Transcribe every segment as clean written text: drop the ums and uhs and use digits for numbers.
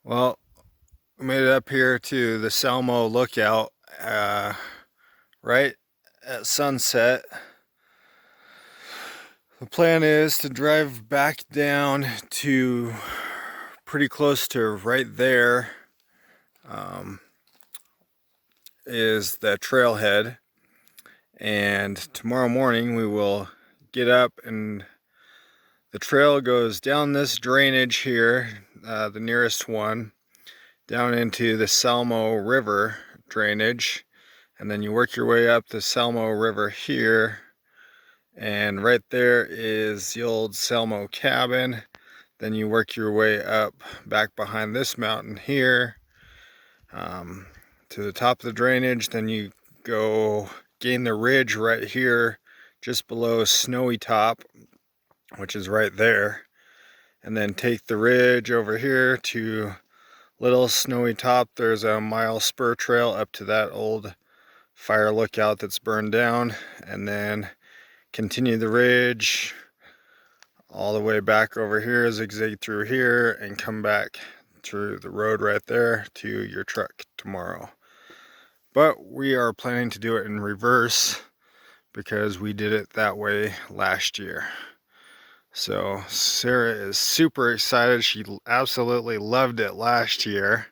Well, we made it up here to the Salmo lookout right at sunset. The plan is to drive back down to pretty close to right there is the trailhead, and tomorrow morning we will get up, and the trail goes down this drainage here, the nearest one, down into the Salmo River drainage, and then you work your way up the Salmo River here, and right there is the old Salmo cabin. Then you work your way up back behind this mountain here to the top of the drainage. Then you go gain the ridge right here just below Snowytop, which is right there, and then take the ridge over here to Little Snowytop. There's a mile spur trail up to that old fire lookout that's burned down, and then continue the ridge all the way back over here, zigzag through here, and come back through the road right there to your truck tomorrow. But we are planning to do it in reverse because we did it that way last year. So Sarah is super excited. She absolutely loved it last year,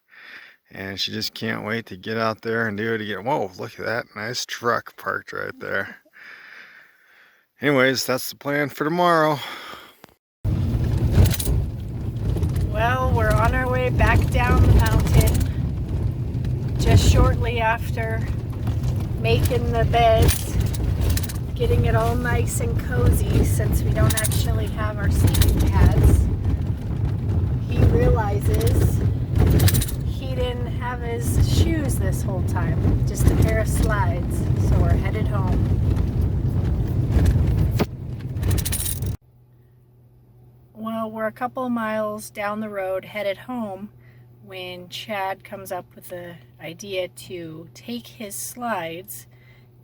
and she just can't wait to get out there and do it again. Whoa, look at that nice truck parked right there. Anyways, that's the plan for tomorrow. Well, we're on our way back down the mountain just shortly after making the beds, getting it all nice and cozy since we don't actually have our sleeping pads. He realizes he didn't have his shoes this whole time, just a pair of slides, so we're headed home. Well, we're a couple of miles down the road headed home when Chad comes up with the idea to take his slides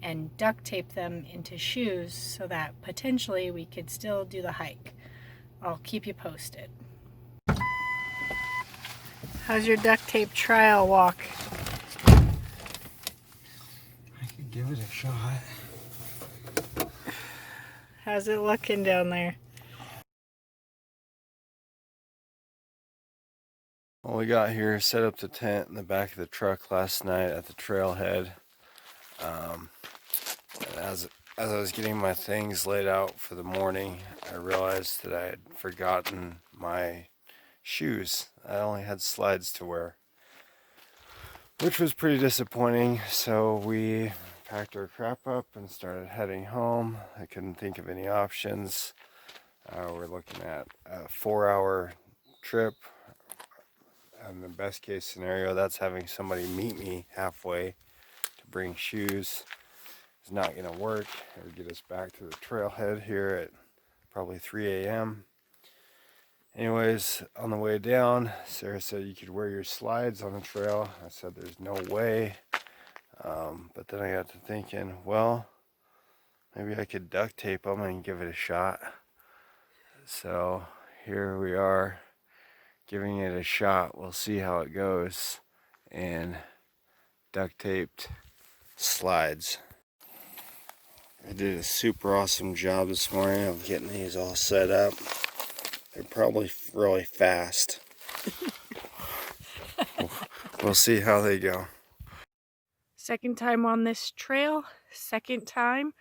and duct tape them into shoes so that potentially we could still do the hike. I'll keep you posted. How's your duct tape trial walk? I could give it a shot. How's it looking down there? Well, we got here, set up the tent in the back of the truck last night at the trailhead. As I was getting my things laid out for the morning, I realized that I had forgotten my shoes. I only had slides to wear, which was pretty disappointing. So we packed our crap up and started heading home. I couldn't think of any options. We're looking at a 4-hour trip. And the best case scenario, that's having somebody meet me halfway to bring shoes. It's not going to work. It would get us back to the trailhead here at probably 3 a.m. Anyways, on the way down, Sarah said you could wear your slides on the trail. I said there's no way. But then I got to thinking, well, maybe I could duct tape them and give it a shot. So here we are, giving it a shot. We'll see how it goes. And duct taped slides. I did a super awesome job this morning of getting these all set up. They're probably really fast. We'll see how they go. Second time on this trail, second time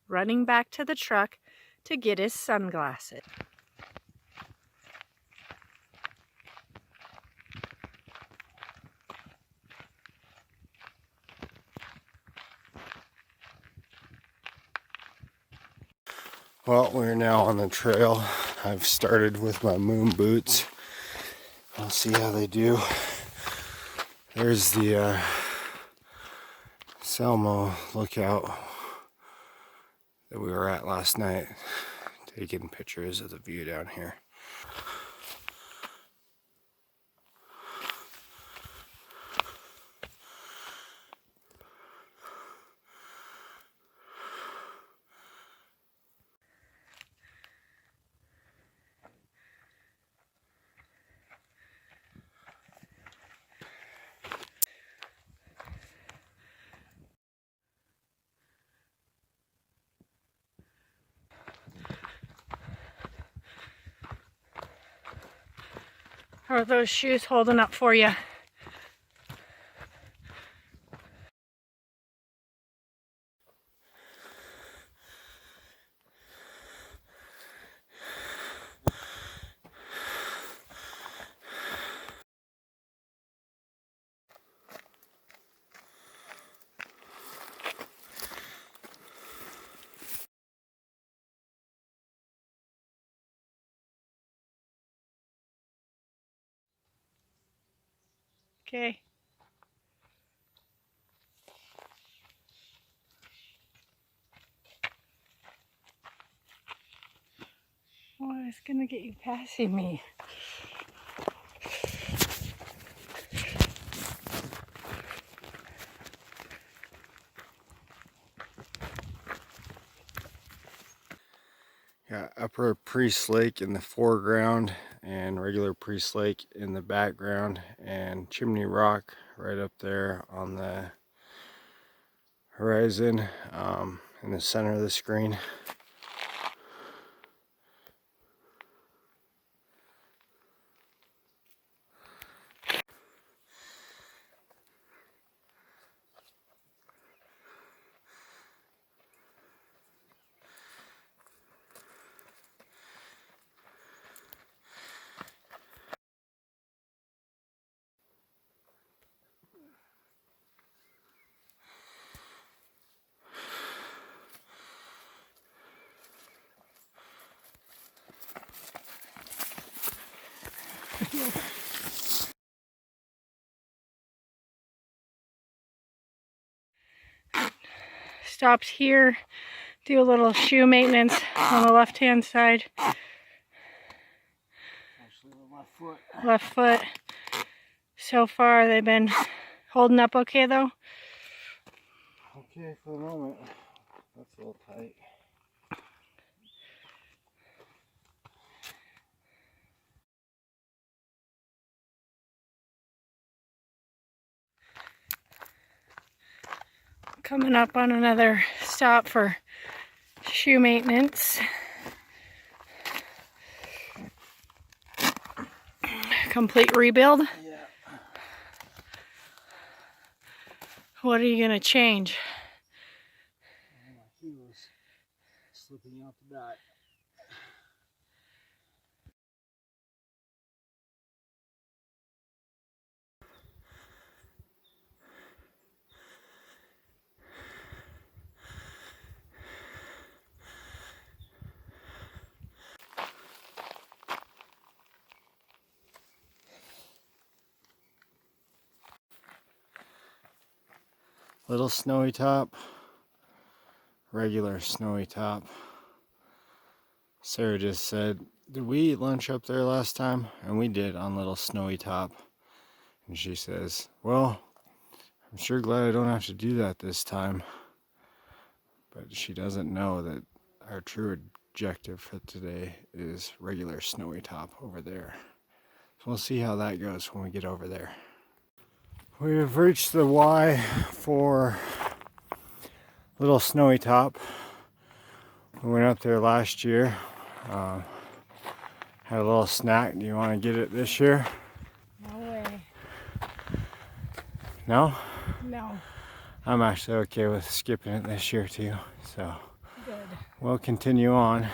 running back to the truck to get his sunglasses. Well, we're now on the trail. I've started with my moon boots. I'll see how they do. There's the Salmo lookout that we were at last night, taking pictures of the view down here. How are those shoes holding up for you? Okay. Oh, I was gonna get you passing me. Got Upper Priest Lake in the foreground and regular Priest Lake in the background, and Chimney Rock right up there on the horizon in the center of the screen. Stops here, do a little shoe maintenance on the left-hand side. Actually, the left foot. Left foot. So far, they've been holding up okay though? Okay for the moment. That's a little tight. Coming up on another stop for shoe maintenance. Complete rebuild. Yeah. What are you gonna change? My heel was slipping out the back. Little Snowytop, regular Snowytop. Sarah just said, did we eat lunch up there last time? And we did on Little Snowytop. And she says, well, I'm sure glad I don't have to do that this time. But she doesn't know that our true objective for today is regular Snowytop over there. So we'll see how that goes when we get over there. We have reached the Y for Little Snowytop. We went up there last year. Had a little snack. Do you want to get it this year? No way. No? No. I'm actually okay with skipping it this year too. So Good. we'll continue on.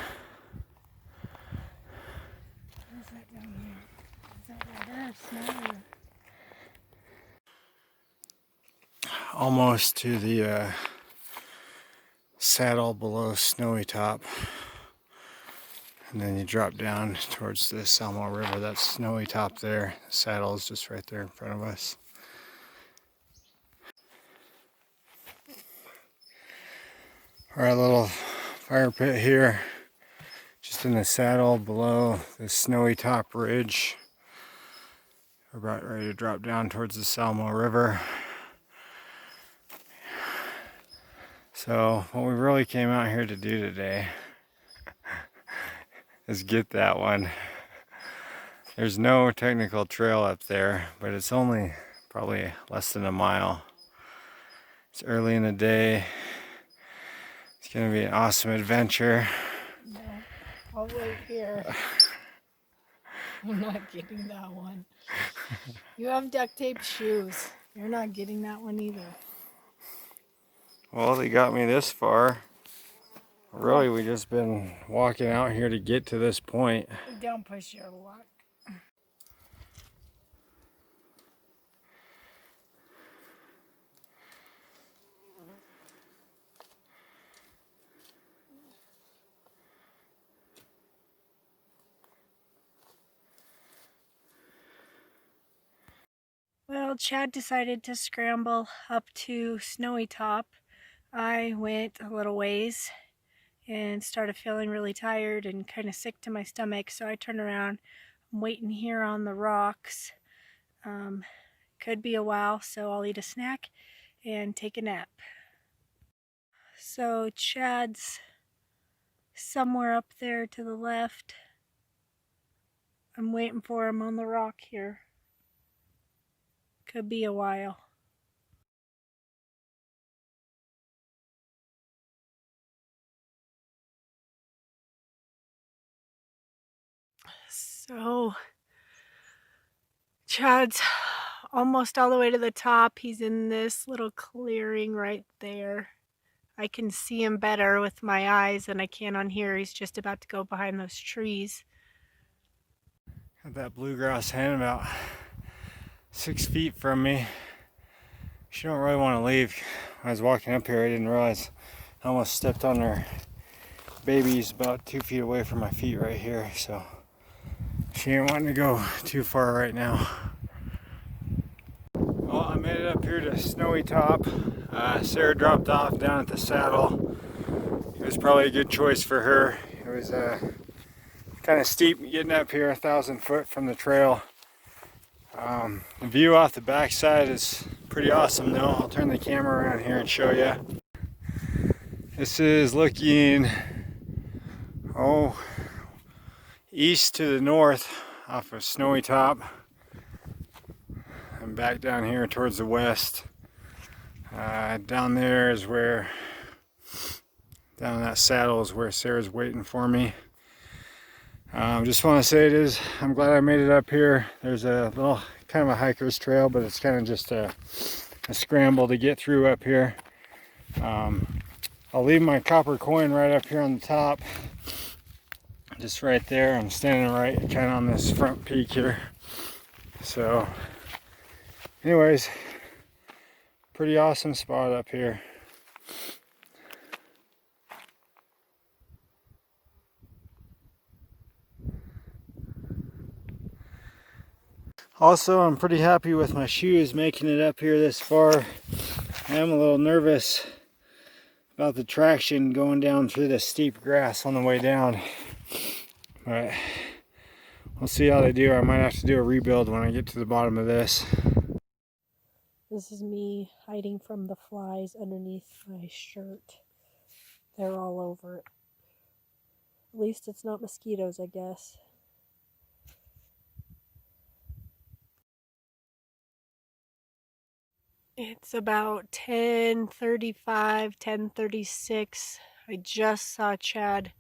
What's that down here? Is that water or snow? Almost to the saddle below Snowytop. And then you drop down towards the Salmo River. That's Snowytop there. The saddle is just right there in front of us. Our little fire pit here, just in the saddle below the Snowytop ridge. We're about ready to drop down towards the Salmo River. So what we really came out here to do today is get that one. There's no technical trail up there, but it's only probably less than a mile. It's early in the day. It's gonna be an awesome adventure. No. I'll wait here. I'm not getting that one. You have duct tape shoes. You're not getting that one either. Well, they got me this far. Really, we just been walking out here to get to this point. Don't push your luck. Well, Chad decided to scramble up to Snowytop. I went a little ways and started feeling really tired and kind of sick to my stomach, so I turned around. I'm waiting here on the rocks. Could be a while, so I'll eat a snack and take a nap. So Chad's somewhere up there to the left. I'm waiting for him on the rock here. Could be a while. So Chad's almost all the way to the top. He's in this little clearing right there. I can see him better with my eyes than I can on here. He's just about to go behind those trees. Got that bluegrass hen about 6 feet from me. She don't really want to leave. When I was walking up here, I didn't realize I almost stepped on her baby's about 2 feet away from my feet right here. So she ain't wanting to go too far right now. Well, I made it up here to Snowytop. Sarah dropped off down at the saddle. It was probably a good choice for her. It was kind of steep getting up here, 1,000 foot from the trail. The view off the backside is pretty awesome though. I'll turn the camera around here and show you. This is looking, east to the north off of Snowytop. And back down here towards the west. Down there is where, down in that saddle is where Sarah's waiting for me. Just want to say I'm glad I made it up here. There's a little kind of a hiker's trail, but it's kind of just a scramble to get through up here. I'll leave my copper coin right up here on the top, just right there. I'm standing right kind of on this front peak here. So anyways, pretty awesome spot up here. Also, I'm pretty happy with my shoes making it up here this far. I am a little nervous about the traction going down through the steep grass on the way down. But we'll see how they do. I might have to do a rebuild when I get to the bottom of this. This is me hiding from the flies underneath my shirt. They're all over it. At least it's not mosquitoes, I guess. It's about 10:35, 10:36. I just saw Chad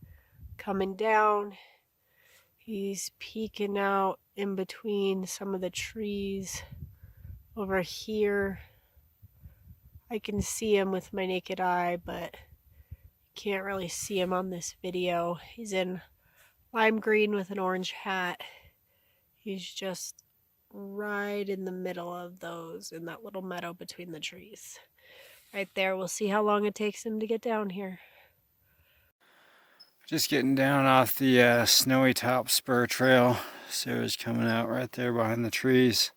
coming down. He's peeking out in between some of the trees over here. I can see him with my naked eye, but can't really see him on this video. He's in lime green with an orange hat. He's just right in the middle of those in that little meadow between the trees. Right there. We'll see how long it takes him to get down here. Just getting down off the Snowytop spur trail. Sarah's coming out right there behind the trees.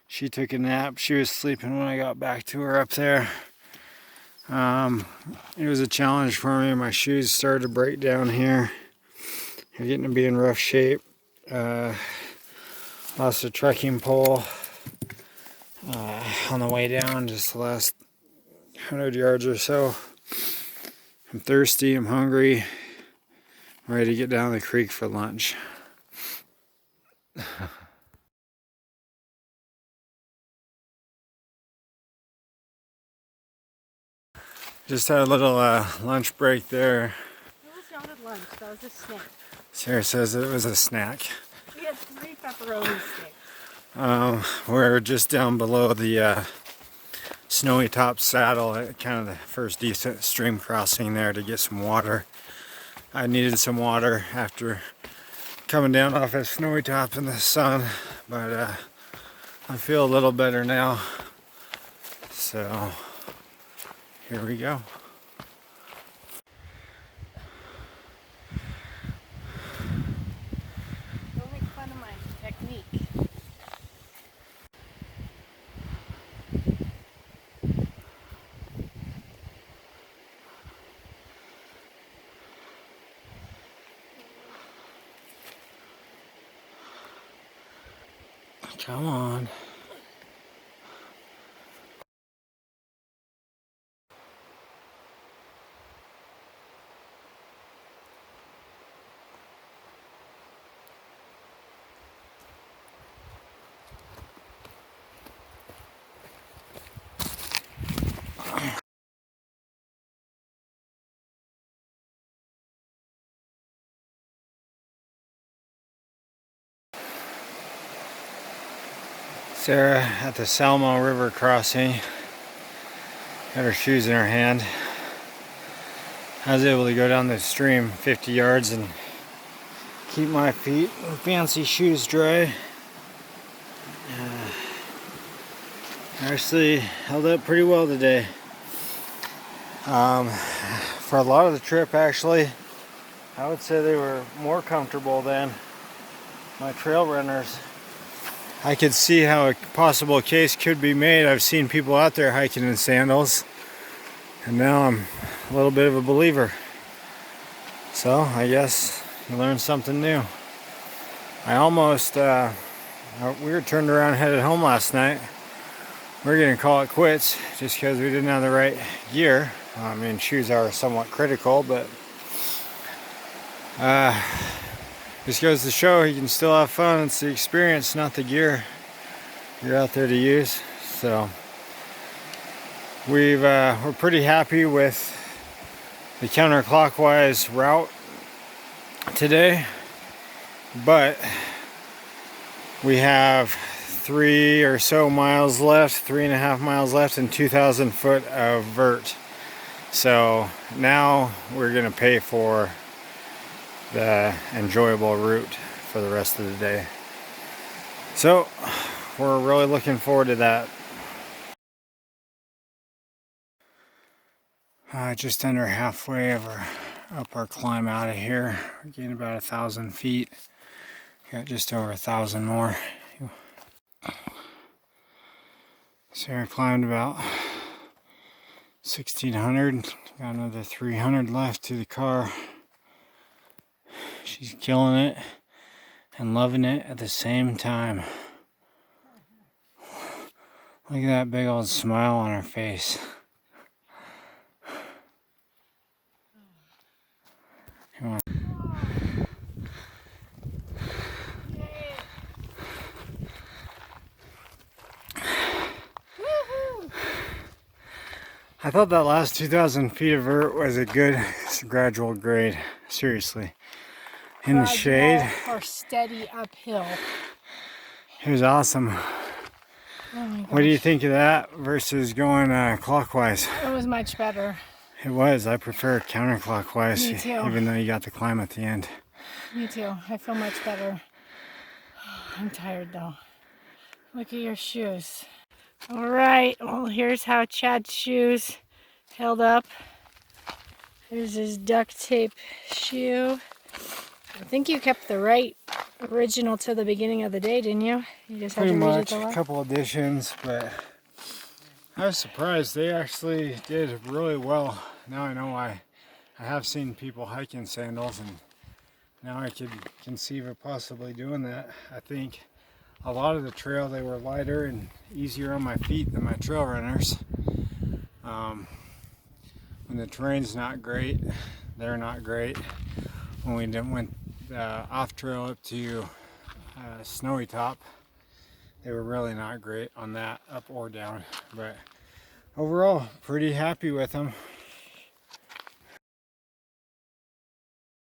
She took a nap. She was sleeping when I got back to her up there. It was a challenge for me. My shoes started to break down here. They're getting to be in rough shape. Lost a trekking pole on the way down, just the last 100 yards or so. I'm thirsty, I'm hungry. I'm ready to get down the creek for lunch. Just had a little lunch break there. It was not a lunch, that was a snack. Sarah says it was a snack. We had 3 pepperoni sticks. We're just down below the Snowytop saddle at kind of the first decent stream crossing there to get some water. I needed some water after coming down off of Snowytop in the sun, but I feel a little better now. So here we go. Don't make fun of my technique. Come on. Sarah at the Salmo River crossing had her shoes in her hand. I was able to go down the stream 50 yards and keep my feet and fancy shoes dry. Actually held up pretty well today. For a lot of the trip, actually, I would say they were more comfortable than my trail runners. I could see how a possible case could be made. I've seen people out there hiking in sandals, and now I'm a little bit of a believer. So I guess you learn something new. I almost, we were turned around headed home last night. We're gonna call it quits just because we didn't have the right gear. I mean, shoes are somewhat critical, but this goes to show you can still have fun. It's the experience, not the gear you're out there to use. So we're pretty happy with the counterclockwise route today, but we have 3 or so miles left, 3.5 miles left, and 2,000 foot of vert. So now we're gonna pay for the enjoyable route for the rest of the day. So we're really looking forward to that. Just under halfway up our climb out of here. We're getting about 1,000 feet. Got just over 1,000 more. Sarah climbed about 1,600. Got another 300 left to the car. She's killing it and loving it at the same time. Look at that big old smile on her face. Come on. I thought that last 2,000 feet of vert was a good gradual grade. Seriously. In the shade. Or steady uphill. It was awesome. Oh my gosh. What do you think of that versus going clockwise? It was much better. It was. I prefer counterclockwise. Me too. Even though you got the climb at the end. Me too. I feel much better. I'm tired though. Look at your shoes. All right. Well, here's how Chad's shoes held up. Here's his duct tape shoe. I think you kept the right original to the beginning of the day, didn't you? You just had Pretty to read much. it a A couple additions, but I was surprised. They actually did really well. Now I know why. I have seen people hike in sandals, and now I could conceive of possibly doing that. I think a lot of the trail, they were lighter and easier on my feet than my trail runners. When the terrain's not great, they're not great. When we went off trail up to Snowytop, they were really not great on that, up or down. But overall, pretty happy with them.